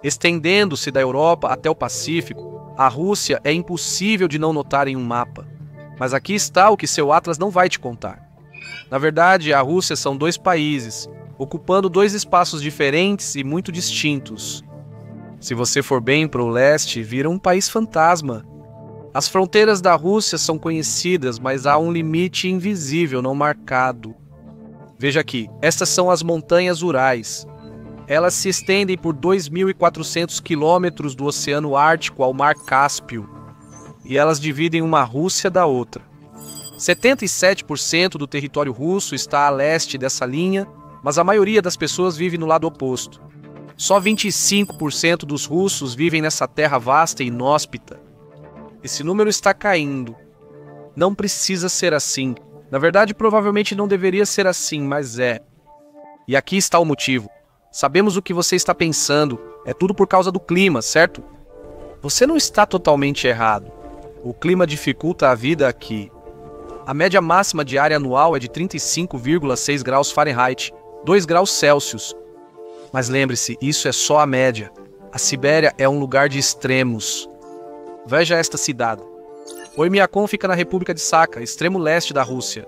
Estendendo-se da Europa até o Pacífico, a Rússia é impossível de não notar em um mapa. Mas aqui está o que seu atlas não vai te contar. Na verdade, a Rússia são dois países, ocupando dois espaços diferentes e muito distintos. Se você for bem para o leste, vira um país fantasma. As fronteiras da Rússia são conhecidas, mas há um limite invisível não marcado. Veja aqui, estas são as montanhas Urais. Elas se estendem por 2.400 quilômetros do Oceano Ártico ao Mar Cáspio, e elas dividem uma Rússia da outra. 77% do território russo está a leste dessa linha, mas a maioria das pessoas vive no lado oposto. Só 25% dos russos vivem nessa terra vasta e inóspita. Esse número está caindo. Não precisa ser assim. Na verdade, provavelmente não deveria ser assim, mas é. E aqui está o motivo. Sabemos o que você está pensando. É tudo por causa do clima, certo? Você não está totalmente errado. O clima dificulta a vida aqui. A média máxima diária anual é de 35,6 graus Fahrenheit, 2 graus Celsius. Mas lembre-se, isso é só a média. A Sibéria é um lugar de extremos. Veja esta cidade. Oymyakon fica na República de Sakha, extremo leste da Rússia.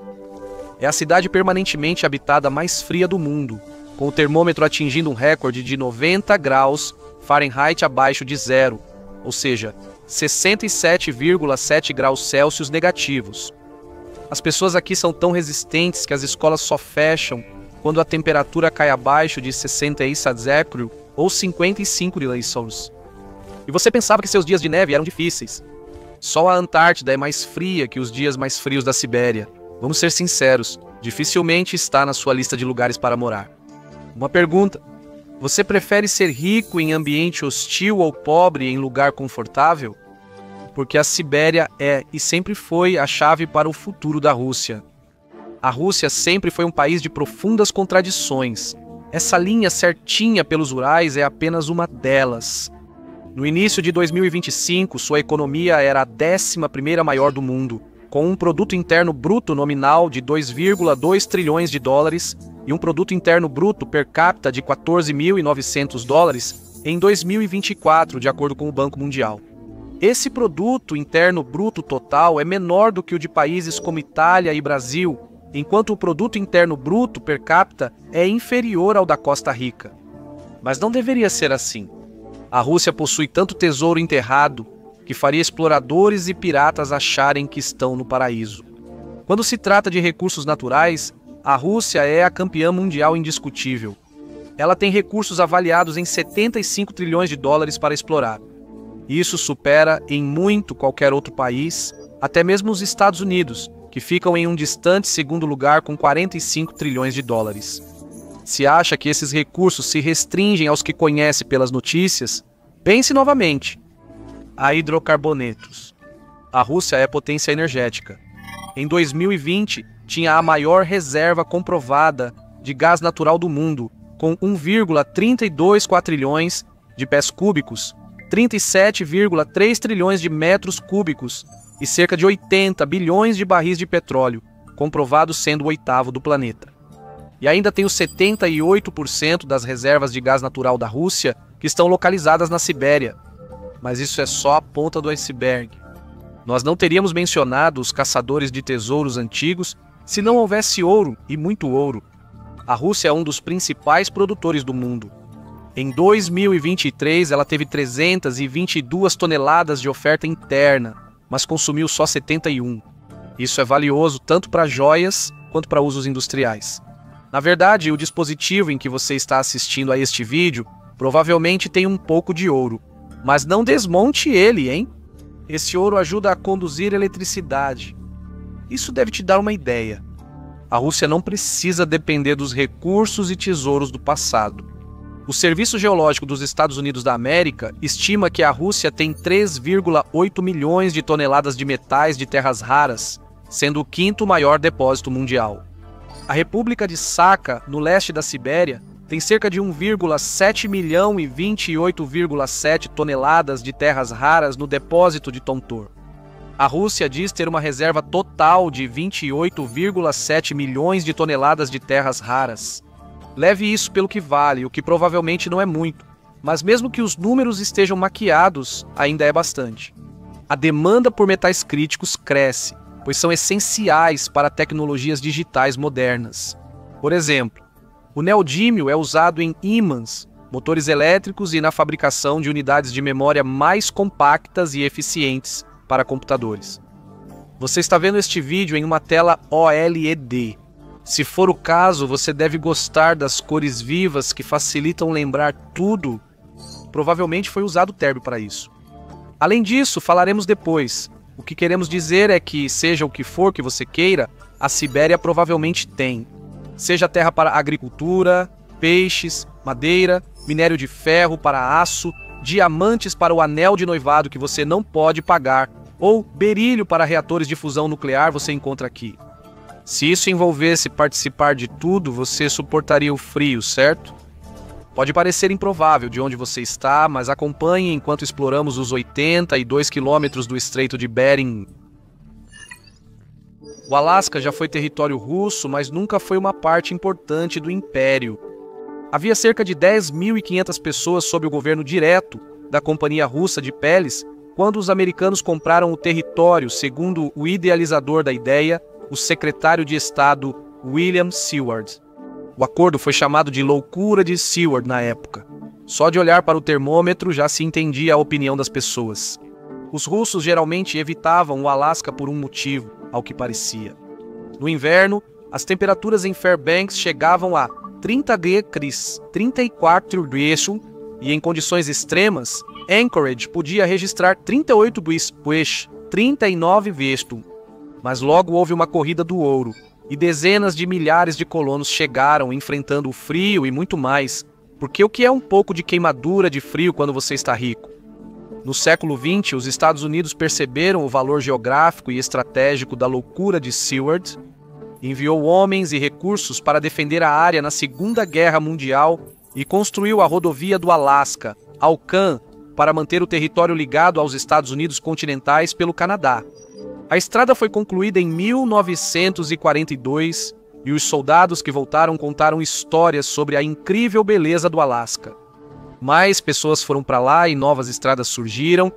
É a cidade permanentemente habitada mais fria do mundo, com o termômetro atingindo um recorde de 90 graus Fahrenheit abaixo de zero, ou seja, 67,7 graus Celsius negativos. As pessoas aqui são tão resistentes que as escolas só fecham quando a temperatura cai abaixo de 60°C ou 55°C. E você pensava que seus dias de neve eram difíceis. Só a Antártida é mais fria que os dias mais frios da Sibéria. Vamos ser sinceros, dificilmente está na sua lista de lugares para morar. Uma pergunta: você prefere ser rico em ambiente hostil ou pobre em lugar confortável? Porque a Sibéria é e sempre foi a chave para o futuro da Rússia. A Rússia sempre foi um país de profundas contradições. Essa linha certinha pelos Urais é apenas uma delas. No início de 2025, sua economia era a 11ª maior do mundo, com um produto interno bruto nominal de 2,2 trilhões de dólares e um produto interno bruto per capita de 14.900 dólares em 2024, de acordo com o Banco Mundial. Esse produto interno bruto total é menor do que o de países como Itália e Brasil, enquanto o produto interno bruto per capita é inferior ao da Costa Rica. Mas não deveria ser assim. A Rússia possui tanto tesouro enterrado que faria exploradores e piratas acharem que estão no paraíso. Quando se trata de recursos naturais, a Rússia é a campeã mundial indiscutível. Ela tem recursos avaliados em 75 trilhões de dólares para explorar. Isso supera em muito qualquer outro país, até mesmo os Estados Unidos, que ficam em um distante segundo lugar com 45 trilhões de dólares. Se acha que esses recursos se restringem aos que conhece pelas notícias, pense novamente. Há hidrocarbonetos. A Rússia é potência energética. Em 2020, tinha a maior reserva comprovada de gás natural do mundo, com 1,32 quatrilhões de pés cúbicos, 37,3 trilhões de metros cúbicos e cerca de 80 bilhões de barris de petróleo, comprovado sendo o 8º do planeta. E ainda tem os 78% das reservas de gás natural da Rússia que estão localizadas na Sibéria. Mas isso é só a ponta do iceberg. Nós não teríamos mencionado os caçadores de tesouros antigos se não houvesse ouro, e muito ouro. A Rússia é um dos principais produtores do mundo. Em 2023, ela teve 322 toneladas de oferta interna, mas consumiu só 71. Isso é valioso tanto para joias quanto para usos industriais. Na verdade, o dispositivo em que você está assistindo a este vídeo provavelmente tem um pouco de ouro. Mas não desmonte ele, hein? Esse ouro ajuda a conduzir eletricidade. Isso deve te dar uma ideia. A Rússia não precisa depender dos recursos e tesouros do passado. O Serviço Geológico dos Estados Unidos da América estima que a Rússia tem 3,8 milhões de toneladas de metais de terras raras, sendo o 5º maior depósito mundial. A República de Sakha, no leste da Sibéria, tem cerca de 1,7 milhão e 28,7 toneladas de terras raras no depósito de Tontor. A Rússia diz ter uma reserva total de 28,7 milhões de toneladas de terras raras. Leve isso pelo que vale, o que provavelmente não é muito, Mas mesmo que os números estejam maquiados, ainda é bastante. A demanda por metais críticos cresce, pois são essenciais para tecnologias digitais modernas. Por exemplo, o neodímio é usado em ímãs, motores elétricos e na fabricação de unidades de memória mais compactas e eficientes para computadores. Você está vendo este vídeo em uma tela OLED. Se for o caso, você deve gostar das cores vivas que facilitam lembrar tudo. Provavelmente foi usado o Terbium para isso. Além disso, falaremos depois. O que queremos dizer é que, seja o que for que você queira, a Sibéria provavelmente tem. Seja terra para agricultura, peixes, madeira, minério de ferro para aço, diamantes para o anel de noivado que você não pode pagar, ou berílio para reatores de fusão nuclear você encontra aqui. Se isso envolvesse participar de tudo, você suportaria o frio, certo? Pode parecer improvável de onde você está, mas acompanhe enquanto exploramos os 82 quilômetros do Estreito de Bering. O Alasca já foi território russo, mas nunca foi uma parte importante do Império. Havia cerca de 10.500 pessoas sob o governo direto da Companhia Russa de Peles quando os americanos compraram o território, segundo o idealizador da ideia, o secretário de Estado William Seward. O acordo foi chamado de loucura de Seward na época. Só de olhar para o termômetro já se entendia a opinião das pessoas. Os russos geralmente evitavam o Alasca por um motivo, ao que parecia. No inverno, as temperaturas em Fairbanks chegavam a 30 degrees, 34 degrees, e em condições extremas, Anchorage podia registrar 38 degrees, 39 degrees. Mas logo houve uma corrida do ouro, e dezenas de milhares de colonos chegaram enfrentando o frio e muito mais, porque o que é um pouco de queimadura de frio quando você está rico? No século XX, os Estados Unidos perceberam o valor geográfico e estratégico da loucura de Seward, enviou homens e recursos para defender a área na Segunda Guerra Mundial e construiu a rodovia do Alasca, Alcan, para manter o território ligado aos Estados Unidos continentais pelo Canadá. A estrada foi concluída em 1942 e os soldados que voltaram contaram histórias sobre a incrível beleza do Alasca. Mais pessoas foram para lá e novas estradas surgiram.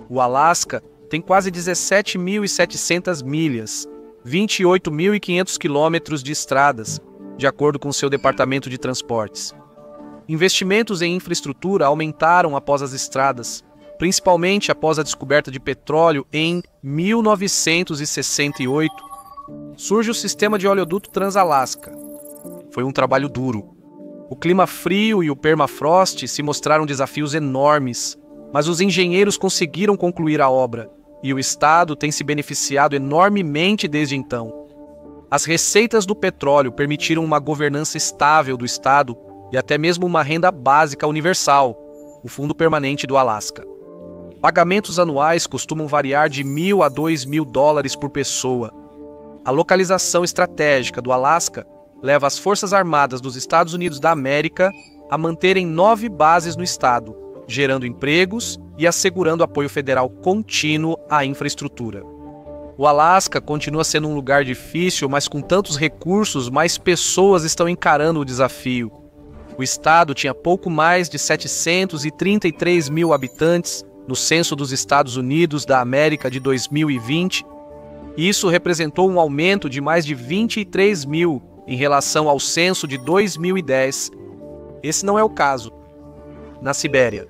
O Alasca tem quase 17.700 milhas, 28.500 quilômetros de estradas, de acordo com seu departamento de transportes. Investimentos em infraestrutura aumentaram após as estradas, principalmente após a descoberta de petróleo em 1968, surge o sistema de oleoduto Trans-Alaska. Foi um trabalho duro. O clima frio e o permafrost se mostraram desafios enormes, mas os engenheiros conseguiram concluir a obra, e o Estado tem se beneficiado enormemente desde então. As receitas do petróleo permitiram uma governança estável do Estado e até mesmo uma renda básica universal, o Fundo Permanente do Alasca. Pagamentos anuais costumam variar de $1.000 a $2.000 por pessoa. A localização estratégica do Alasca leva as Forças Armadas dos Estados Unidos da América a manterem 9 bases no estado, gerando empregos e assegurando apoio federal contínuo à infraestrutura. O Alasca continua sendo um lugar difícil, mas com tantos recursos, mais pessoas estão encarando o desafio. O estado tinha pouco mais de 733 mil habitantes no Censo dos Estados Unidos da América de 2020, e isso representou um aumento de mais de 23 mil em relação ao censo de 2010. Esse não é o caso na Sibéria.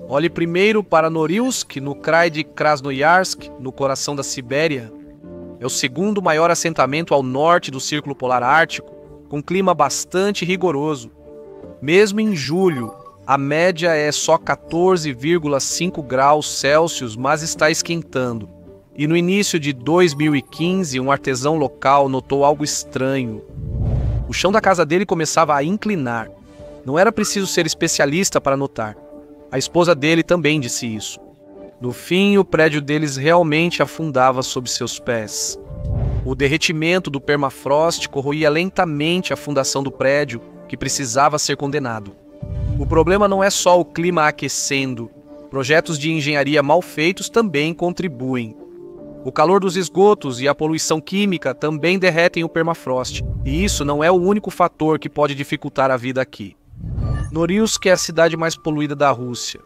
Olhe primeiro para Norilsk, no Krai de Krasnoyarsk, no coração da Sibéria. É o segundo maior assentamento ao norte do Círculo Polar Ártico, com clima bastante rigoroso. Mesmo em julho, a média é só 14,5 graus Celsius, mas está esquentando. E no início de 2015, um artesão local notou algo estranho. O chão da casa dele começava a inclinar. Não era preciso ser especialista para notar. A esposa dele também disse isso. No fim, o prédio deles realmente afundava sob seus pés. O derretimento do permafrost corroía lentamente a fundação do prédio, que precisava ser condenado. O problema não é só o clima aquecendo. Projetos de engenharia mal feitos também contribuem. O calor dos esgotos e a poluição química também derretem o permafrost, e isso não é o único fator que pode dificultar a vida aqui. Norilsk é a cidade mais poluída da Rússia.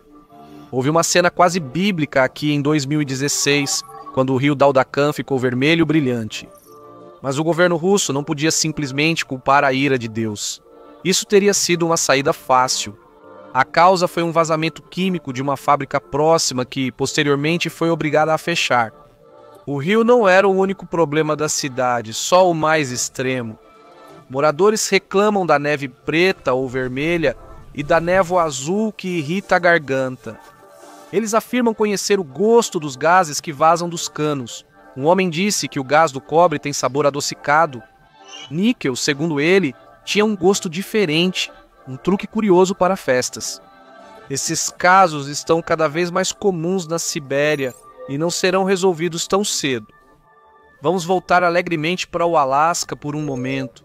Houve uma cena quase bíblica aqui em 2016, quando o rio Daldakan ficou vermelho brilhante. Mas o governo russo não podia simplesmente culpar a ira de Deus. Isso teria sido uma saída fácil. A causa foi um vazamento químico de uma fábrica próxima que, posteriormente, foi obrigada a fechar. O rio não era o único problema da cidade, só o mais extremo. Moradores reclamam da neve preta ou vermelha e da névoa azul que irrita a garganta. Eles afirmam conhecer o gosto dos gases que vazam dos canos. Um homem disse que o gás do cobre tem sabor adocicado. Níquel, segundo ele, tinha um gosto diferente, um truque curioso para festas. Esses casos estão cada vez mais comuns na Sibéria e não serão resolvidos tão cedo. Vamos voltar alegremente para o Alasca por um momento.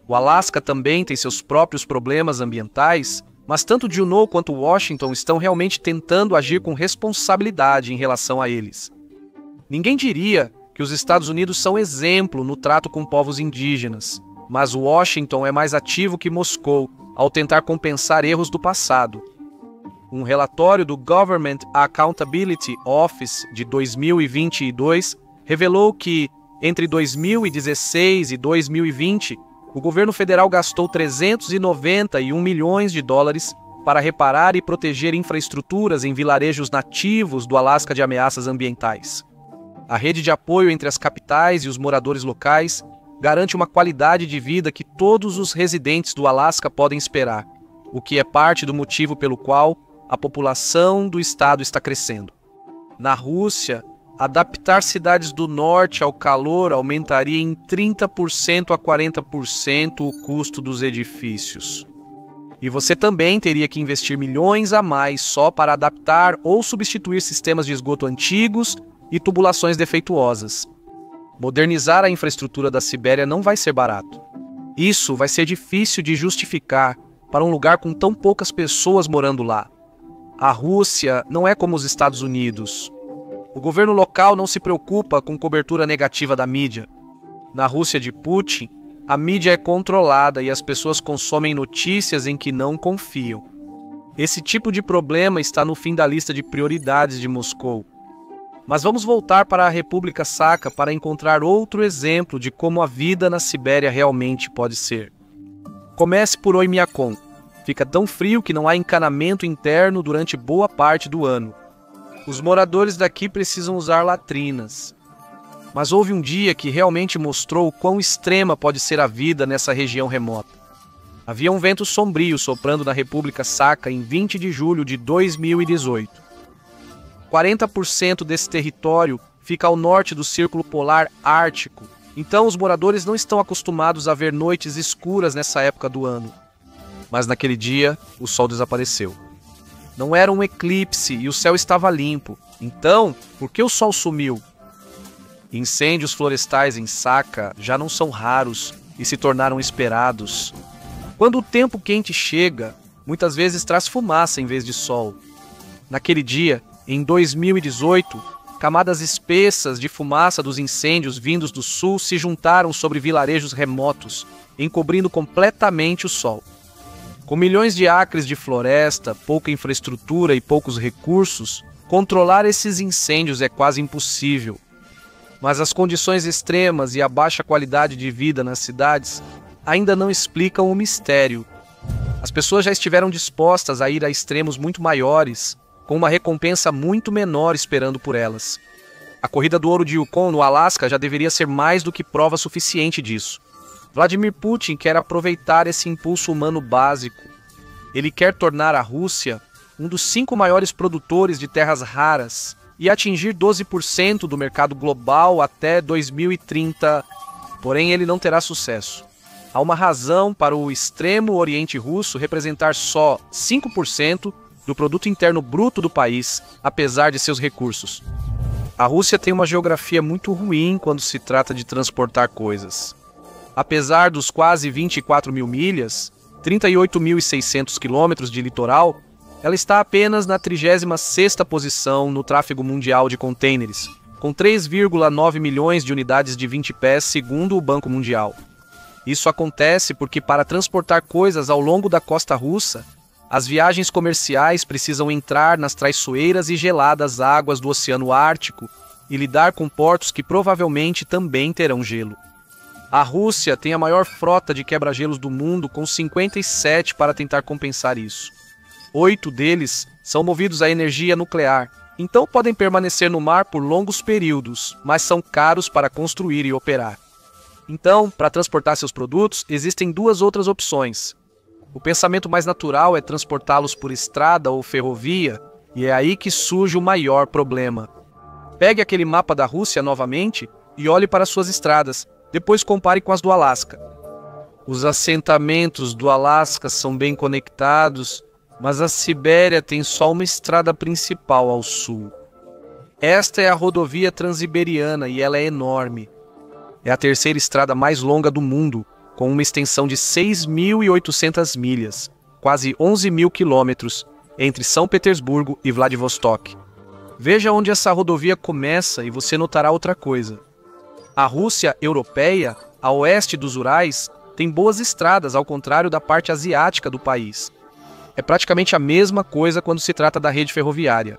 O Alasca também tem seus próprios problemas ambientais, mas tanto Juneau quanto Washington estão realmente tentando agir com responsabilidade em relação a eles. Ninguém diria que os Estados Unidos são exemplo no trato com povos indígenas, mas Washington é mais ativo que Moscou ao tentar compensar erros do passado. Um relatório do Government Accountability Office de 2022 revelou que, entre 2016 e 2020, o governo federal gastou 391 milhões de dólares para reparar e proteger infraestruturas em vilarejos nativos do Alasca de ameaças ambientais. A rede de apoio entre as capitais e os moradores locais garante uma qualidade de vida que todos os residentes do Alasca podem esperar, o que é parte do motivo pelo qual a população do estado está crescendo. Na Rússia, adaptar cidades do norte ao calor aumentaria em 30% a 40% o custo dos edifícios. E você também teria que investir milhões a mais só para adaptar ou substituir sistemas de esgoto antigos e tubulações defeituosas. Modernizar a infraestrutura da Sibéria não vai ser barato. Isso vai ser difícil de justificar para um lugar com tão poucas pessoas morando lá. A Rússia não é como os Estados Unidos. O governo local não se preocupa com cobertura negativa da mídia. Na Rússia de Putin, a mídia é controlada e as pessoas consomem notícias em que não confiam. Esse tipo de problema está no fim da lista de prioridades de Moscou. Mas vamos voltar para a República Sakha para encontrar outro exemplo de como a vida na Sibéria realmente pode ser. Comece por Oymyakon. Fica tão frio que não há encanamento interno durante boa parte do ano. Os moradores daqui precisam usar latrinas. Mas houve um dia que realmente mostrou o quão extrema pode ser a vida nessa região remota. Havia um vento sombrio soprando na República Sakha em 20 de julho de 2018. 40% desse território fica ao norte do Círculo Polar Ártico, então os moradores não estão acostumados a ver noites escuras nessa época do ano. Mas naquele dia, o sol desapareceu. Não era um eclipse e o céu estava limpo. Então, por que o sol sumiu? Incêndios florestais em Sakha já não são raros e se tornaram esperados. Quando o tempo quente chega, muitas vezes traz fumaça em vez de sol. Naquele dia, em 2018, camadas espessas de fumaça dos incêndios vindos do sul se juntaram sobre vilarejos remotos, encobrindo completamente o sol. Com milhões de acres de floresta, pouca infraestrutura e poucos recursos, controlar esses incêndios é quase impossível. Mas as condições extremas e a baixa qualidade de vida nas cidades ainda não explicam o mistério. As pessoas já estiveram dispostas a ir a extremos muito maiores, com uma recompensa muito menor esperando por elas. A corrida do ouro de Yukon no Alasca já deveria ser mais do que prova suficiente disso. Vladimir Putin quer aproveitar esse impulso humano básico. Ele quer tornar a Rússia um dos 5 maiores produtores de terras raras e atingir 12% do mercado global até 2030, porém ele não terá sucesso. Há uma razão para o extremo Oriente Russo representar só 5% do produto interno bruto do país, apesar de seus recursos. A Rússia tem uma geografia muito ruim quando se trata de transportar coisas. Apesar dos quase 24 mil milhas, 38.600 quilômetros de litoral, ela está apenas na 36ª posição no tráfego mundial de contêineres, com 3,9 milhões de unidades de 20 pés segundo o Banco Mundial. Isso acontece porque para transportar coisas ao longo da costa russa, As viagens comerciais precisam entrar nas traiçoeiras e geladas águas do Oceano Ártico e lidar com portos que provavelmente também terão gelo. A Rússia tem a maior frota de quebra-gelos do mundo, com 57 para tentar compensar isso. 8 deles são movidos a energia nuclear, então podem permanecer no mar por longos períodos, mas são caros para construir e operar. Então, para transportar seus produtos, existem 2 outras opções. O pensamento mais natural é transportá-los por estrada ou ferrovia, e é aí que surge o maior problema. Pegue aquele mapa da Rússia novamente e olhe para suas estradas, depois compare com as do Alasca. Os assentamentos do Alasca são bem conectados, mas a Sibéria tem só uma estrada principal ao sul. Esta é a rodovia Transiberiana e ela é enorme. É a terceira estrada mais longa do mundo, com uma extensão de 6.800 milhas, quase 11 mil quilômetros, entre São Petersburgo e Vladivostok. Veja onde essa rodovia começa e você notará outra coisa. A Rússia europeia, a oeste dos Urais, tem boas estradas, ao contrário da parte asiática do país. É praticamente a mesma coisa quando se trata da rede ferroviária.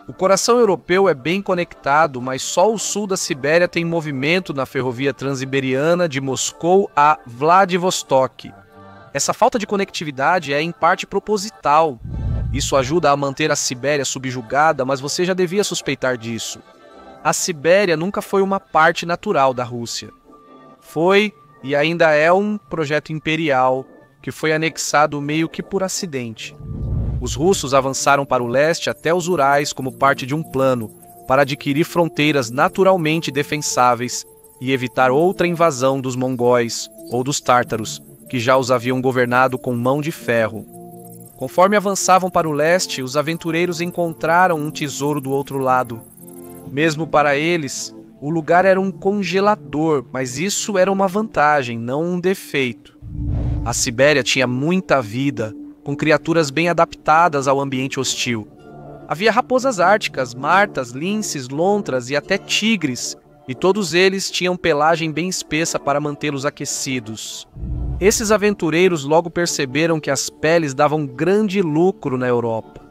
O coração europeu é bem conectado, mas só o sul da Sibéria tem movimento na ferrovia Transiberiana de Moscou a Vladivostok. Essa falta de conectividade é em parte proposital. Isso ajuda a manter a Sibéria subjugada, mas você já devia suspeitar disso. A Sibéria nunca foi uma parte natural da Rússia. Foi e ainda é um projeto imperial que foi anexado meio que por acidente. Os russos avançaram para o leste até os Urais como parte de um plano para adquirir fronteiras naturalmente defensáveis e evitar outra invasão dos mongóis ou dos tártaros, que já os haviam governado com mão de ferro. Conforme avançavam para o leste, os aventureiros encontraram um tesouro do outro lado. Mesmo para eles, o lugar era um congelador, mas isso era uma vantagem, não um defeito. A Sibéria tinha muita vida, com criaturas bem adaptadas ao ambiente hostil. Havia raposas árticas, martas, linces, lontras e até tigres, e todos eles tinham pelagem bem espessa para mantê-los aquecidos. Esses aventureiros logo perceberam que as peles davam grande lucro na Europa.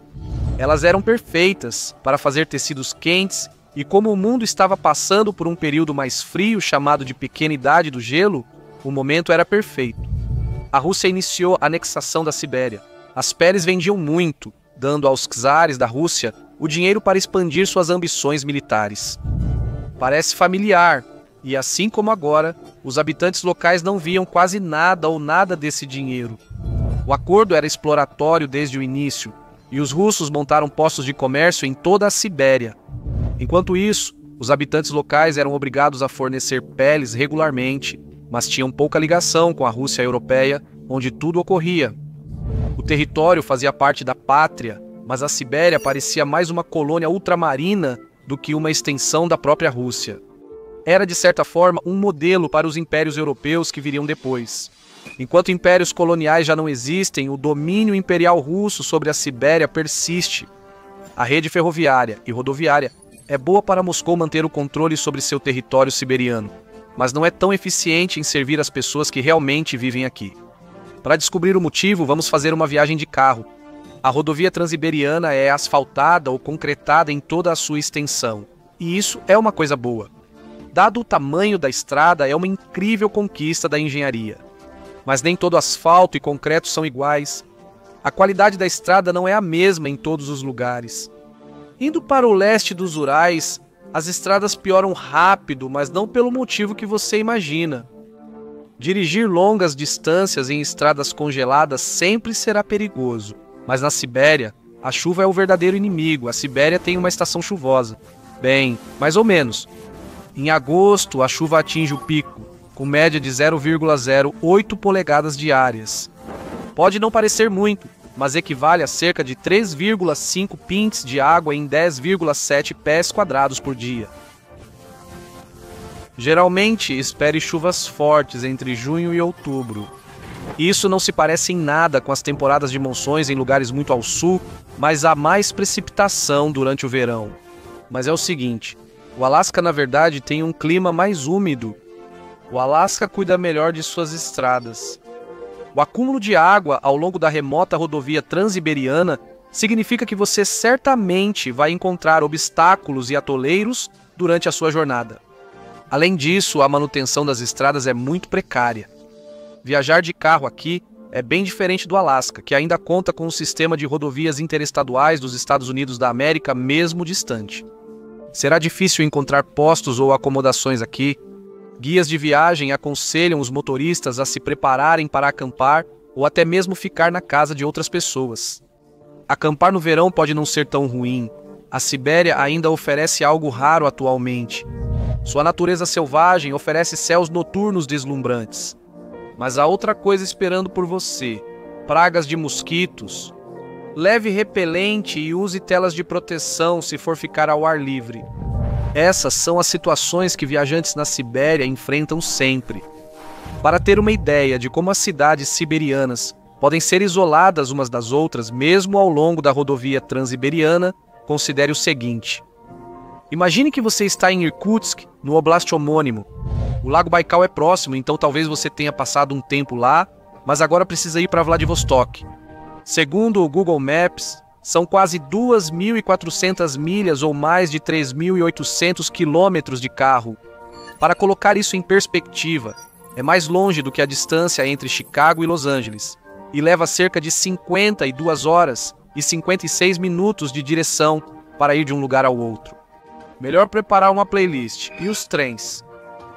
Elas eram perfeitas para fazer tecidos quentes, e como o mundo estava passando por um período mais frio chamado de Pequena Idade do Gelo, o momento era perfeito. A Rússia iniciou a anexação da Sibéria. As peles vendiam muito, dando aos czares da Rússia o dinheiro para expandir suas ambições militares. Parece familiar, e assim como agora, os habitantes locais não viam quase nada ou nada desse dinheiro. O acordo era exploratório desde o início, e os russos montaram postos de comércio em toda a Sibéria. Enquanto isso, os habitantes locais eram obrigados a fornecer peles regularmente, mas tinham pouca ligação com a Rússia europeia, onde tudo ocorria. O território fazia parte da pátria, mas a Sibéria parecia mais uma colônia ultramarina do que uma extensão da própria Rússia. Era, de certa forma, um modelo para os impérios europeus que viriam depois. Enquanto impérios coloniais já não existem, o domínio imperial russo sobre a Sibéria persiste. A rede ferroviária e rodoviária é boa para Moscou manter o controle sobre seu território siberiano, mas não é tão eficiente em servir as pessoas que realmente vivem aqui. Para descobrir o motivo, vamos fazer uma viagem de carro. A rodovia Transiberiana é asfaltada ou concretada em toda a sua extensão, e isso é uma coisa boa. Dado o tamanho da estrada, é uma incrível conquista da engenharia. Mas nem todo asfalto e concreto são iguais. A qualidade da estrada não é a mesma em todos os lugares. Indo para o leste dos Urais, as estradas pioram rápido, mas não pelo motivo que você imagina. Dirigir longas distâncias em estradas congeladas sempre será perigoso, mas na Sibéria, a chuva é o verdadeiro inimigo. A Sibéria tem uma estação chuvosa. Bem, mais ou menos. Em agosto, a chuva atinge o pico, com média de 0,08 polegadas diárias. Pode não parecer muito, mas equivale a cerca de 3,5 pints de água em 10,7 pés quadrados por dia. Geralmente, espere chuvas fortes entre junho e outubro. Isso não se parece em nada com as temporadas de monções em lugares muito ao sul, mas há mais precipitação durante o verão. Mas é o seguinte, o Alasca na verdade tem um clima mais úmido. O Alasca cuida melhor de suas estradas. O acúmulo de água ao longo da remota rodovia Transiberiana significa que você certamente vai encontrar obstáculos e atoleiros durante a sua jornada. Além disso, a manutenção das estradas é muito precária. Viajar de carro aqui é bem diferente do Alasca, que ainda conta com um sistema de rodovias interestaduais dos Estados Unidos da América, mesmo distante. Será difícil encontrar postos ou acomodações aqui. Guias de viagem aconselham os motoristas a se prepararem para acampar ou até mesmo ficar na casa de outras pessoas. Acampar no verão pode não ser tão ruim. A Sibéria ainda oferece algo raro atualmente. Sua natureza selvagem oferece céus noturnos deslumbrantes. Mas há outra coisa esperando por você: pragas de mosquitos. Leve repelente e use telas de proteção se for ficar ao ar livre. Essas são as situações que viajantes na Sibéria enfrentam sempre. Para ter uma ideia de como as cidades siberianas podem ser isoladas umas das outras, mesmo ao longo da rodovia Transiberiana, considere o seguinte. Imagine que você está em Irkutsk, no oblast homônimo. O Lago Baikal é próximo, então talvez você tenha passado um tempo lá, mas agora precisa ir para Vladivostok. Segundo o Google Maps, são quase 2.400 milhas ou mais de 3.800 quilômetros de carro. Para colocar isso em perspectiva, é mais longe do que a distância entre Chicago e Los Angeles, e leva cerca de 52 horas e 56 minutos de direção para ir de um lugar ao outro. Melhor preparar uma playlist. E os trens?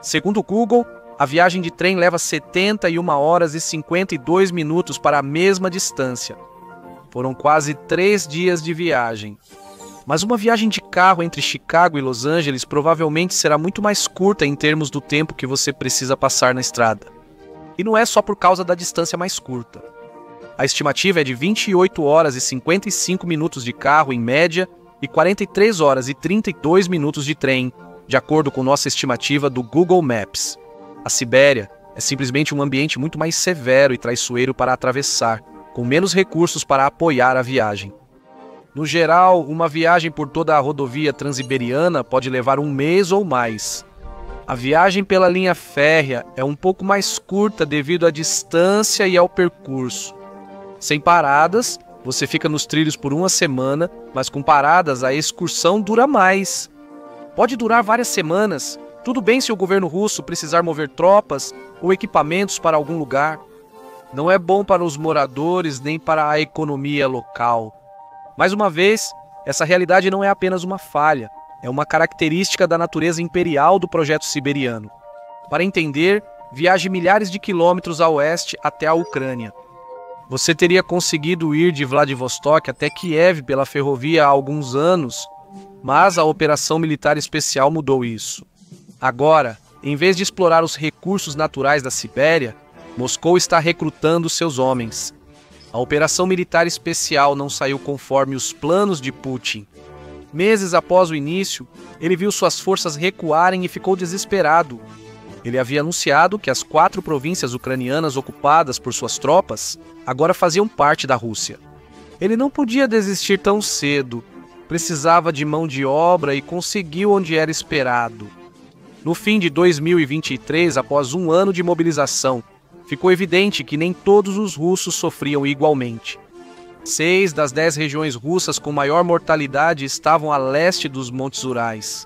Segundo o Google, a viagem de trem leva 71 horas e 52 minutos para a mesma distância. Foram quase 3 dias de viagem. Mas uma viagem de carro entre Chicago e Los Angeles provavelmente será muito mais curta em termos do tempo que você precisa passar na estrada. E não é só por causa da distância mais curta. A estimativa é de 28 horas e 55 minutos de carro em média e 43 horas e 32 minutos de trem, de acordo com nossa estimativa do Google Maps. A Sibéria é simplesmente um ambiente muito mais severo e traiçoeiro para atravessar, com menos recursos para apoiar a viagem. No geral, uma viagem por toda a rodovia Transiberiana pode levar um mês ou mais. A viagem pela linha férrea é um pouco mais curta devido à distância e ao percurso. Sem paradas, você fica nos trilhos por uma semana, mas com paradas a excursão dura mais. Pode durar várias semanas, tudo bem se o governo russo precisar mover tropas ou equipamentos para algum lugar. Não é bom para os moradores nem para a economia local. Mais uma vez, essa realidade não é apenas uma falha, é uma característica da natureza imperial do projeto siberiano. Para entender, viaje milhares de quilômetros a oeste até a Ucrânia. Você teria conseguido ir de Vladivostok até Kiev pela ferrovia há alguns anos, mas a operação militar especial mudou isso. Agora, em vez de explorar os recursos naturais da Sibéria, Moscou está recrutando seus homens. A operação militar especial não saiu conforme os planos de Putin. Meses após o início, ele viu suas forças recuarem e ficou desesperado. Ele havia anunciado que as 4 províncias ucranianas ocupadas por suas tropas agora faziam parte da Rússia. Ele não podia desistir tão cedo, precisava de mão de obra e conseguiu onde era esperado. No fim de 2023, após um ano de mobilização, ficou evidente que nem todos os russos sofriam igualmente. 6 das 10 regiões russas com maior mortalidade estavam a leste dos Montes Urais.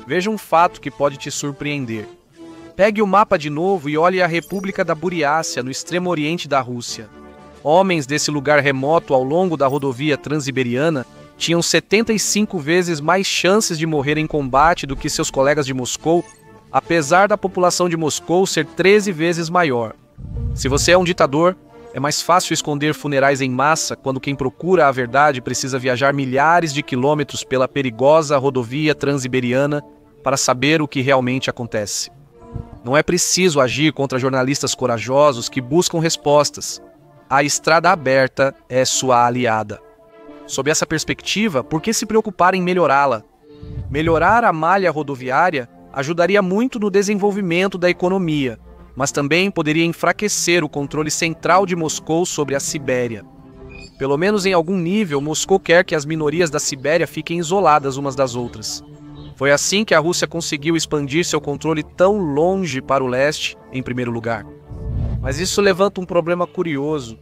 Veja um fato que pode te surpreender. Pegue o mapa de novo e olhe a República da Buriácia, no extremo oriente da Rússia. Homens desse lugar remoto ao longo da rodovia Transiberiana tinham 75 vezes mais chances de morrer em combate do que seus colegas de Moscou, apesar da população de Moscou ser 13 vezes maior. Se você é um ditador, é mais fácil esconder funerais em massa quando quem procura a verdade precisa viajar milhares de quilômetros pela perigosa rodovia Transiberiana para saber o que realmente acontece. Não é preciso agir contra jornalistas corajosos que buscam respostas. A estrada aberta é sua aliada. Sob essa perspectiva, por que se preocupar em melhorá-la? Melhorar a malha rodoviária ajudaria muito no desenvolvimento da economia, mas também poderia enfraquecer o controle central de Moscou sobre a Sibéria. Pelo menos em algum nível, Moscou quer que as minorias da Sibéria fiquem isoladas umas das outras. Foi assim que a Rússia conseguiu expandir seu controle tão longe para o leste, em primeiro lugar. Mas isso levanta um problema curioso.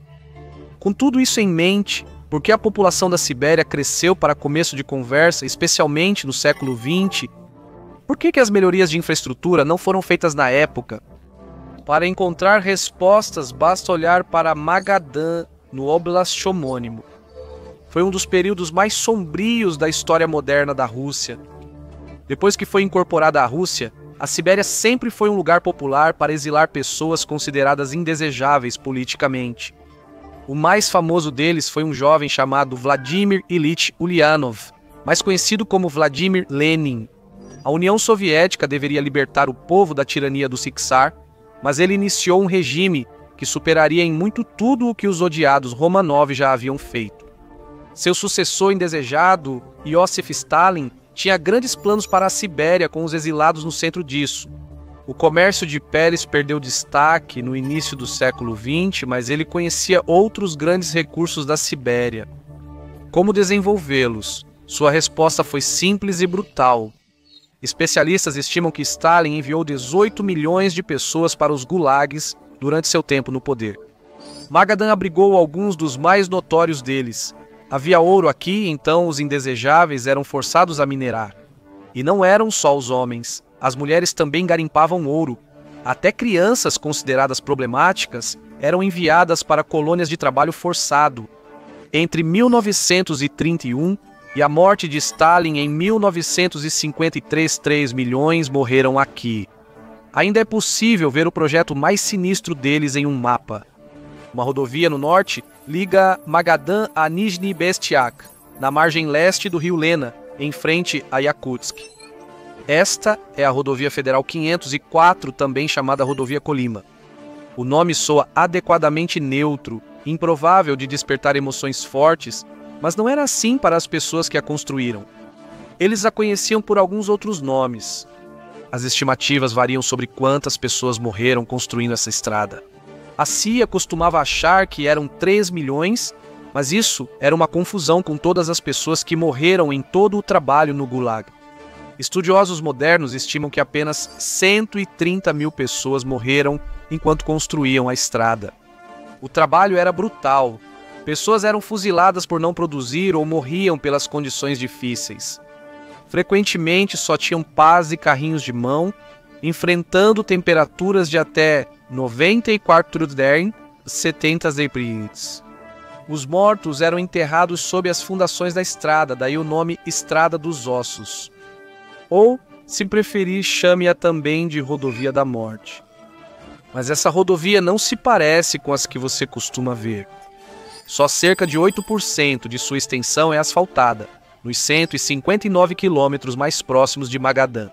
Com tudo isso em mente, por que a população da Sibéria cresceu para começo de conversa, especialmente no século XX? Por que as melhorias de infraestrutura não foram feitas na época? Para encontrar respostas, basta olhar para Magadan, no Oblast homônimo. Foi um dos períodos mais sombrios da história moderna da Rússia. Depois que foi incorporada à Rússia, a Sibéria sempre foi um lugar popular para exilar pessoas consideradas indesejáveis politicamente. O mais famoso deles foi um jovem chamado Vladimir Ilyich Ulyanov, mais conhecido como Vladimir Lenin. A União Soviética deveria libertar o povo da tirania do Czar, mas ele iniciou um regime que superaria em muito tudo o que os odiados Romanov já haviam feito. Seu sucessor indesejado, Iosif Stalin, tinha grandes planos para a Sibéria com os exilados no centro disso. O comércio de peles perdeu destaque no início do século XX, mas ele conhecia outros grandes recursos da Sibéria. Como desenvolvê-los? Sua resposta foi simples e brutal. Especialistas estimam que Stalin enviou 18 milhões de pessoas para os gulags durante seu tempo no poder. Magadan abrigou alguns dos mais notórios deles. Havia ouro aqui, então os indesejáveis eram forçados a minerar. E não eram só os homens. As mulheres também garimpavam ouro. Até crianças consideradas problemáticas eram enviadas para colônias de trabalho forçado. Entre 1931 e a morte de Stalin em 1953, 3 milhões morreram aqui. Ainda é possível ver o projeto mais sinistro deles em um mapa. Uma rodovia no norte liga Magadan a Nizhny Bestiak, na margem leste do rio Lena, em frente a Yakutsk. Esta é a rodovia federal 504, também chamada rodovia Colima. O nome soa adequadamente neutro, improvável de despertar emoções fortes, mas não era assim para as pessoas que a construíram. Eles a conheciam por alguns outros nomes. As estimativas variam sobre quantas pessoas morreram construindo essa estrada. A CIA costumava achar que eram 3 milhões, mas isso era uma confusão com todas as pessoas que morreram em todo o trabalho no Gulag. Estudiosos modernos estimam que apenas 130 mil pessoas morreram enquanto construíam a estrada. O trabalho era brutal. Pessoas eram fuziladas por não produzir ou morriam pelas condições difíceis. Frequentemente só tinham pás e carrinhos de mão, enfrentando temperaturas de até 94 graus 70 degrees. Os mortos eram enterrados sob as fundações da estrada, daí o nome Estrada dos Ossos. Ou, se preferir, chame-a também de Rodovia da Morte. Mas essa rodovia não se parece com as que você costuma ver. Só cerca de 8% de sua extensão é asfaltada, nos 159 quilômetros mais próximos de Magadan.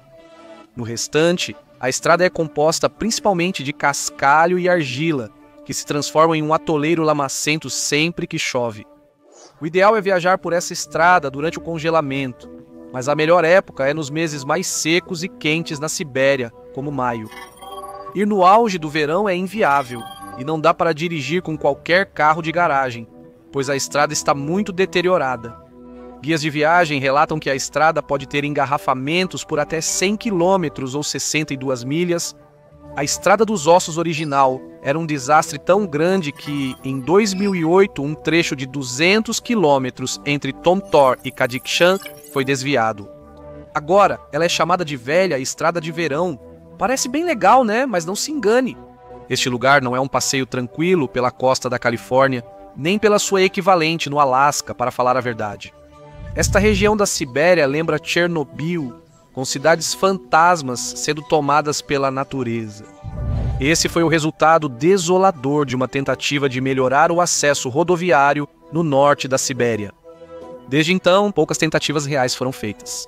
No restante, a estrada é composta principalmente de cascalho e argila, que se transformam em um atoleiro lamacento sempre que chove. O ideal é viajar por essa estrada durante o congelamento, mas a melhor época é nos meses mais secos e quentes na Sibéria, como maio. Ir no auge do verão é inviável, e não dá para dirigir com qualquer carro de garagem, pois a estrada está muito deteriorada. Guias de viagem relatam que a estrada pode ter engarrafamentos por até 100 quilômetros ou 62 milhas. A Estrada dos Ossos original era um desastre tão grande que, em 2008, um trecho de 200 quilômetros entre Tomtor e Kadikshan foi desviado. Agora, ela é chamada de Velha Estrada de Verão. Parece bem legal, né? Mas não se engane. Este lugar não é um passeio tranquilo pela costa da Califórnia, nem pela sua equivalente no Alasca, para falar a verdade. Esta região da Sibéria lembra Chernobyl, com cidades fantasmas sendo tomadas pela natureza. Esse foi o resultado desolador de uma tentativa de melhorar o acesso rodoviário no norte da Sibéria. Desde então, poucas tentativas reais foram feitas.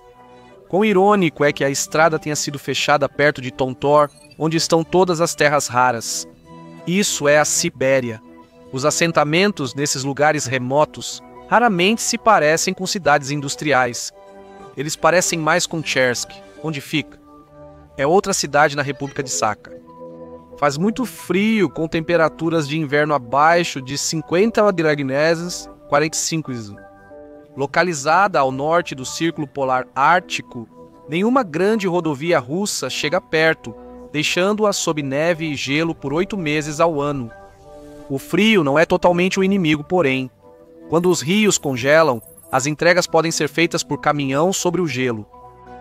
Quão irônico é que a estrada tenha sido fechada perto de Tomtor, onde estão todas as terras raras. Isso é a Sibéria. Os assentamentos nesses lugares remotos raramente se parecem com cidades industriais. Eles parecem mais com Chersk, onde fica. É outra cidade na República de Sakha. Faz muito frio, com temperaturas de inverno abaixo de 50 graus 45. Localizada ao norte do Círculo Polar Ártico, nenhuma grande rodovia russa chega perto, deixando-a sob neve e gelo por 8 meses ao ano. O frio não é totalmente o inimigo, porém. Quando os rios congelam, as entregas podem ser feitas por caminhão sobre o gelo.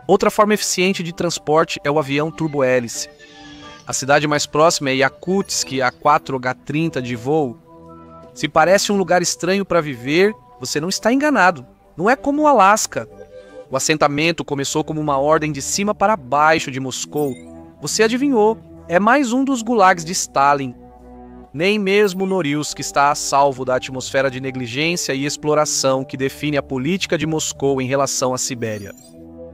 Outra forma eficiente de transporte é o avião turbohélice. A cidade mais próxima é Yakutsk, a 4H30 de voo. Se parece um lugar estranho para viver, você não está enganado. Não é como o Alasca. O assentamento começou como uma ordem de cima para baixo de Moscou. Você adivinhou, é mais um dos gulags de Stalin. Nem mesmo Norilsk está a salvo da atmosfera de negligência e exploração que define a política de Moscou em relação à Sibéria.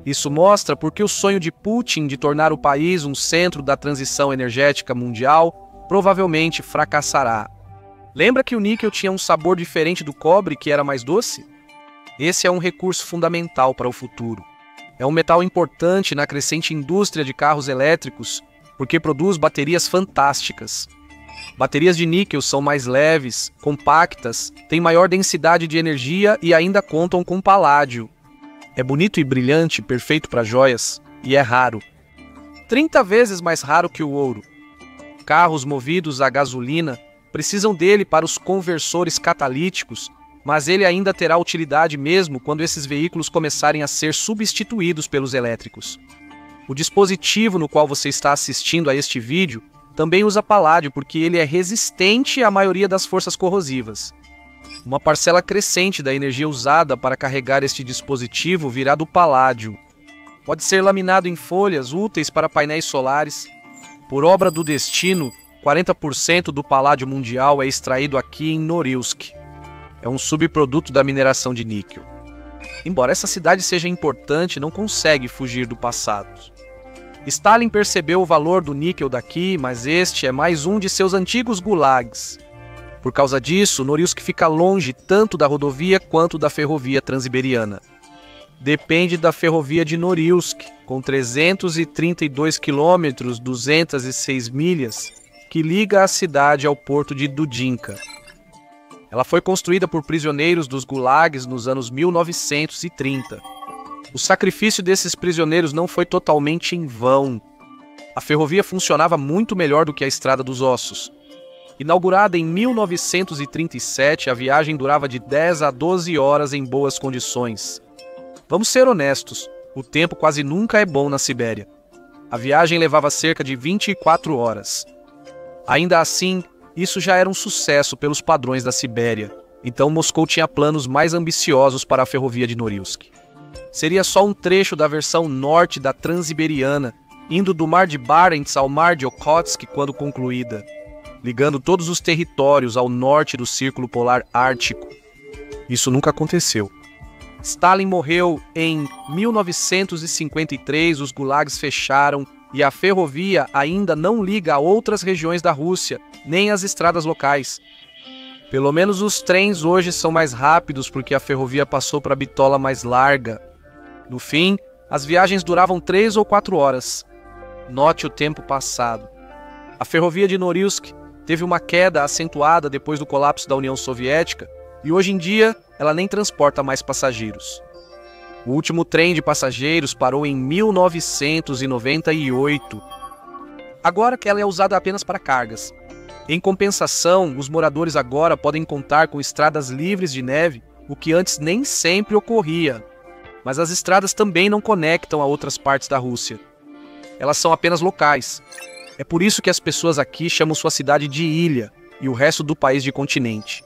Isso mostra porque o sonho de Putin de tornar o país um centro da transição energética mundial provavelmente fracassará. Lembra que o níquel tinha um sabor diferente do cobre, que era mais doce? Esse é um recurso fundamental para o futuro. É um metal importante na crescente indústria de carros elétricos porque produz baterias fantásticas. Baterias de níquel são mais leves, compactas, têm maior densidade de energia e ainda contam com paládio. É bonito e brilhante, perfeito para joias, e é raro. 30 vezes mais raro que o ouro. Carros movidos a gasolina precisam dele para os conversores catalíticos, mas ele ainda terá utilidade mesmo quando esses veículos começarem a ser substituídos pelos elétricos. O dispositivo no qual você está assistindo a este vídeo também usa paládio porque ele é resistente à maioria das forças corrosivas. Uma parcela crescente da energia usada para carregar este dispositivo virá do paládio. Pode ser laminado em folhas úteis para painéis solares. Por obra do destino, 40% do paládio mundial é extraído aqui em Norilsk. É um subproduto da mineração de níquel. Embora essa cidade seja importante, não consegue fugir do passado. Stalin percebeu o valor do níquel daqui, mas este é mais um de seus antigos gulags. Por causa disso, Norilsk fica longe tanto da rodovia quanto da ferrovia transiberiana. Depende da ferrovia de Norilsk, com 332 quilômetros, 206 milhas, que liga a cidade ao porto de Dudinka. Ela foi construída por prisioneiros dos gulags nos anos 1930. O sacrifício desses prisioneiros não foi totalmente em vão. A ferrovia funcionava muito melhor do que a Estrada dos Ossos. Inaugurada em 1937, a viagem durava de 10 a 12 horas em boas condições. Vamos ser honestos, o tempo quase nunca é bom na Sibéria. A viagem levava cerca de 24 horas. Ainda assim, isso já era um sucesso pelos padrões da Sibéria, então Moscou tinha planos mais ambiciosos para a ferrovia de Norilsk. Seria só um trecho da versão norte da Transiberiana, indo do Mar de Barents ao Mar de Okhotsk quando concluída, ligando todos os territórios ao norte do Círculo Polar Ártico. Isso nunca aconteceu. Stalin morreu em 1953, os gulags fecharam e a ferrovia ainda não liga a outras regiões da Rússia, nem as estradas locais. Pelo menos os trens hoje são mais rápidos porque a ferrovia passou para a bitola mais larga. No fim, as viagens duravam 3 ou 4 horas. Note o tempo passado. A ferrovia de Norilsk teve uma queda acentuada depois do colapso da União Soviética e hoje em dia ela nem transporta mais passageiros. O último trem de passageiros parou em 1998. Agora que ela é usada apenas para cargas. Em compensação, os moradores agora podem contar com estradas livres de neve, o que antes nem sempre ocorria. Mas as estradas também não conectam a outras partes da Rússia. Elas são apenas locais. É por isso que as pessoas aqui chamam sua cidade de ilha e o resto do país de continente.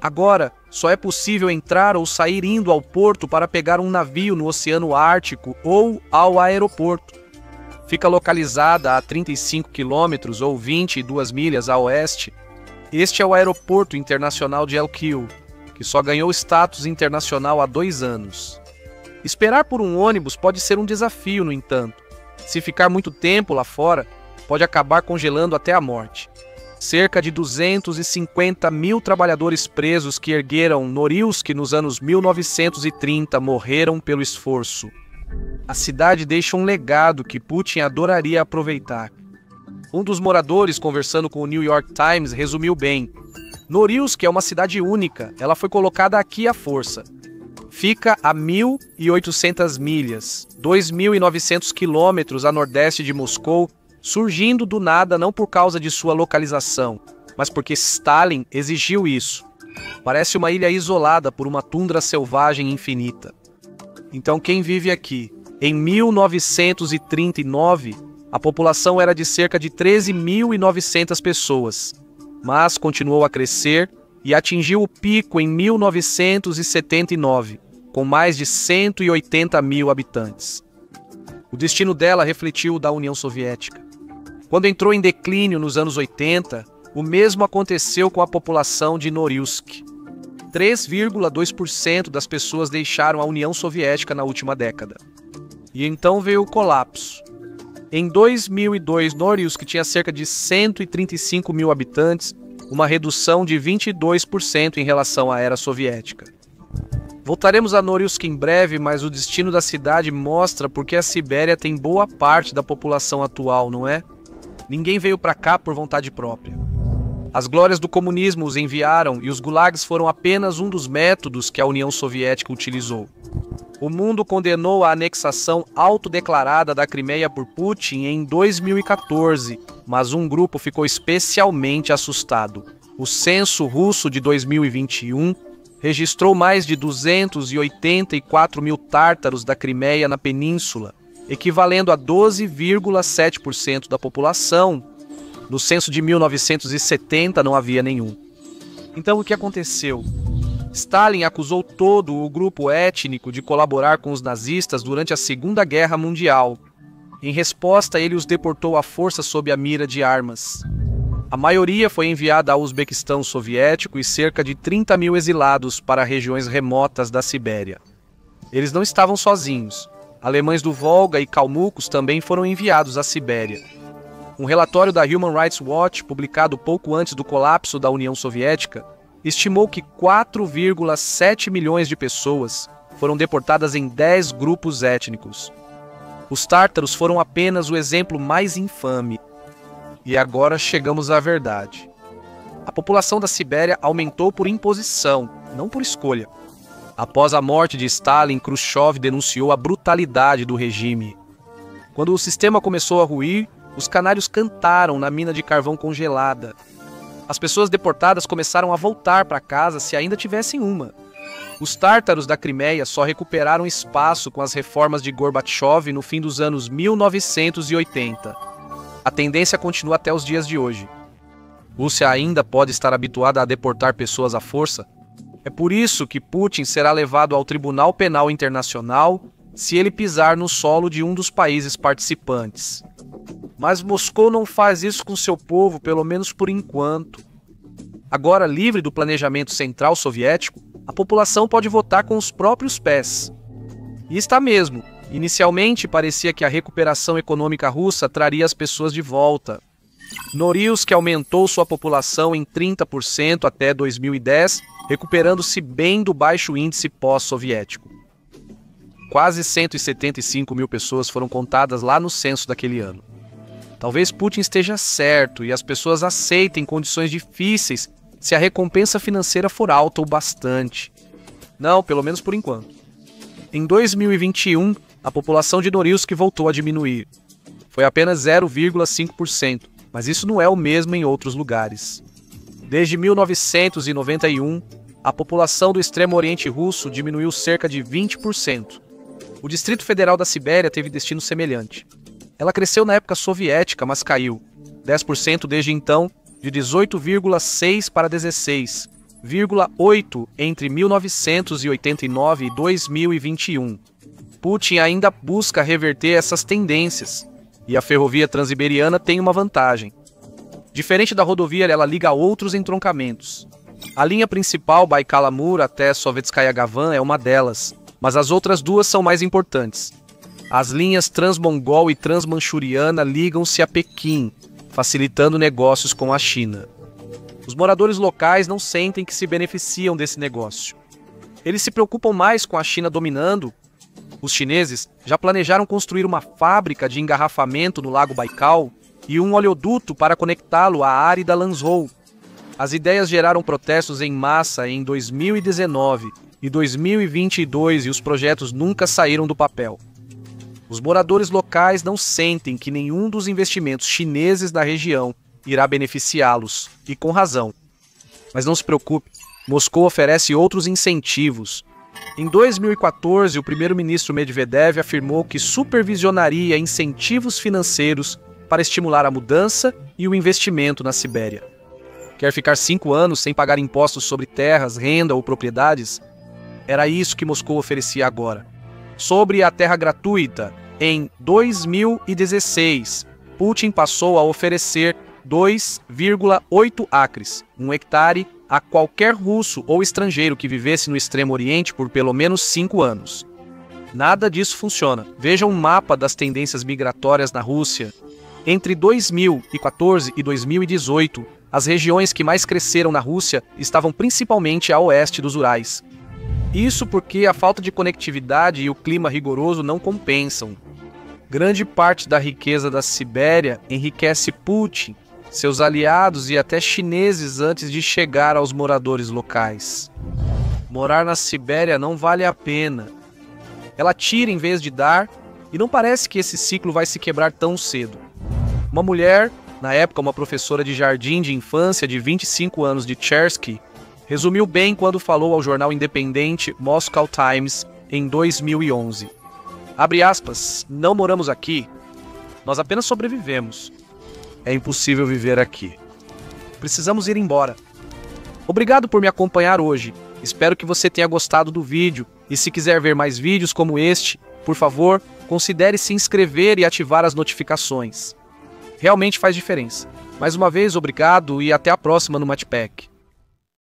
Agora, só é possível entrar ou sair indo ao porto para pegar um navio no Oceano Ártico ou ao aeroporto. Fica localizada a 35 quilômetros ou 22 milhas a oeste. Este é o Aeroporto Internacional de Elkiu, que só ganhou status internacional há 2 anos. Esperar por um ônibus pode ser um desafio, no entanto. Se ficar muito tempo lá fora, pode acabar congelando até a morte. Cerca de 250 mil trabalhadores presos que ergueram Norilsk nos anos 1930 morreram pelo esforço. A cidade deixa um legado que Putin adoraria aproveitar. Um dos moradores, conversando com o New York Times, resumiu bem. Norilsk é uma cidade única, ela foi colocada aqui à força. Fica a 1.800 milhas, 2.900 quilômetros a nordeste de Moscou, surgindo do nada não por causa de sua localização, mas porque Stalin exigiu isso. Parece uma ilha isolada por uma tundra selvagem infinita. Então quem vive aqui? Em 1939, a população era de cerca de 13.900 pessoas, mas continuou a crescer e atingiu o pico em 1979, com mais de 180 mil habitantes. O destino dela refletiu o da União Soviética. Quando entrou em declínio nos anos 80, o mesmo aconteceu com a população de Norilsk. 3,2% das pessoas deixaram a União Soviética na última década. E então veio o colapso. Em 2002, Norilsk tinha cerca de 135 mil habitantes, uma redução de 22% em relação à era soviética. Voltaremos a Norilsk em breve, mas o destino da cidade mostra porque a Sibéria tem boa parte da população atual, não é? Ninguém veio para cá por vontade própria. As glórias do comunismo os enviaram e os gulags foram apenas um dos métodos que a União Soviética utilizou. O mundo condenou a anexação autodeclarada da Crimeia por Putin em 2014, mas um grupo ficou especialmente assustado. O censo russo de 2021 registrou mais de 284 mil tártaros da Crimeia na península, equivalendo a 12,7% da população. No censo de 1970 não havia nenhum. Então o que aconteceu? Stalin acusou todo o grupo étnico de colaborar com os nazistas durante a Segunda Guerra Mundial. Em resposta, ele os deportou à força sob a mira de armas. A maioria foi enviada ao Uzbequistão soviético e cerca de 30 mil exilados para regiões remotas da Sibéria. Eles não estavam sozinhos. Alemães do Volga e calmucos também foram enviados à Sibéria. Um relatório da Human Rights Watch, publicado pouco antes do colapso da União Soviética, estimou que 4,7 milhões de pessoas foram deportadas em 10 grupos étnicos. Os tártaros foram apenas o exemplo mais infame. E agora chegamos à verdade. A população da Sibéria aumentou por imposição, não por escolha. Após a morte de Stalin, Khrushchev denunciou a brutalidade do regime. Quando o sistema começou a ruir, os canários cantaram na mina de carvão congelada. As pessoas deportadas começaram a voltar para casa se ainda tivessem uma. Os tártaros da Crimeia só recuperaram espaço com as reformas de Gorbachev no fim dos anos 1980. A tendência continua até os dias de hoje. Rússia ainda pode estar habituada a deportar pessoas à força. É por isso que Putin será levado ao Tribunal Penal Internacional se ele pisar no solo de um dos países participantes. Mas Moscou não faz isso com seu povo, pelo menos por enquanto. Agora, livre do planejamento central soviético, a população pode votar com os próprios pés. E está mesmo. Inicialmente, parecia que a recuperação econômica russa traria as pessoas de volta. Norilsk aumentou sua população em 30% até 2010, recuperando-se bem do baixo índice pós-soviético. Quase 175 mil pessoas foram contadas lá no censo daquele ano. Talvez Putin esteja certo e as pessoas aceitem condições difíceis se a recompensa financeira for alta o bastante. Não, pelo menos por enquanto. Em 2021, a população de Norilsk voltou a diminuir. Foi apenas 0,5%, mas isso não é o mesmo em outros lugares. Desde 1991, a população do Extremo Oriente Russo diminuiu cerca de 20%. O Distrito Federal da Sibéria teve destino semelhante. Ela cresceu na época soviética, mas caiu. 10% desde então, de 18,6% para 16,8% entre 1989 e 2021. Putin ainda busca reverter essas tendências, e a ferrovia transiberiana tem uma vantagem. Diferente da rodovia, ela liga a outros entroncamentos. A linha principal, Baikal-Amur até Sovetskaya Gavan, é uma delas, mas as outras duas são mais importantes. As linhas Transmongol e Transmanchuriana ligam-se a Pequim, facilitando negócios com a China. Os moradores locais não sentem que se beneficiam desse negócio. Eles se preocupam mais com a China dominando. Os chineses já planejaram construir uma fábrica de engarrafamento no Lago Baikal e um oleoduto para conectá-lo à árida Lanzhou. As ideias geraram protestos em massa em 2019 e 2022 e os projetos nunca saíram do papel. Os moradores locais não sentem que nenhum dos investimentos chineses na região irá beneficiá-los, e com razão. Mas não se preocupe, Moscou oferece outros incentivos. Em 2014, o primeiro-ministro Medvedev afirmou que supervisionaria incentivos financeiros para estimular a mudança e o investimento na Sibéria. Quer ficar 5 anos sem pagar impostos sobre terras, renda ou propriedades? Era isso que Moscou oferecia agora. Sobre a terra gratuita, em 2016, Putin passou a oferecer 2,8 acres, 1 hectare, a qualquer russo ou estrangeiro que vivesse no Extremo Oriente por pelo menos 5 anos. Nada disso funciona. Veja um mapa das tendências migratórias na Rússia. Entre 2014 e 2018, as regiões que mais cresceram na Rússia estavam principalmente a oeste dos Urais. Isso porque a falta de conectividade e o clima rigoroso não compensam. Grande parte da riqueza da Sibéria enriquece Putin, seus aliados e até chineses antes de chegar aos moradores locais. Morar na Sibéria não vale a pena. Ela tira em vez de dar, e não parece que esse ciclo vai se quebrar tão cedo. Uma mulher, na época uma professora de jardim de infância de 25 anos de Chersky, resumiu bem quando falou ao jornal independente Moscow Times em 2011. Abre aspas, não moramos aqui, nós apenas sobrevivemos. É impossível viver aqui. Precisamos ir embora. Obrigado por me acompanhar hoje. Espero que você tenha gostado do vídeo. E se quiser ver mais vídeos como este, por favor, considere se inscrever e ativar as notificações. Realmente faz diferença. Mais uma vez, obrigado e até a próxima no Matpack.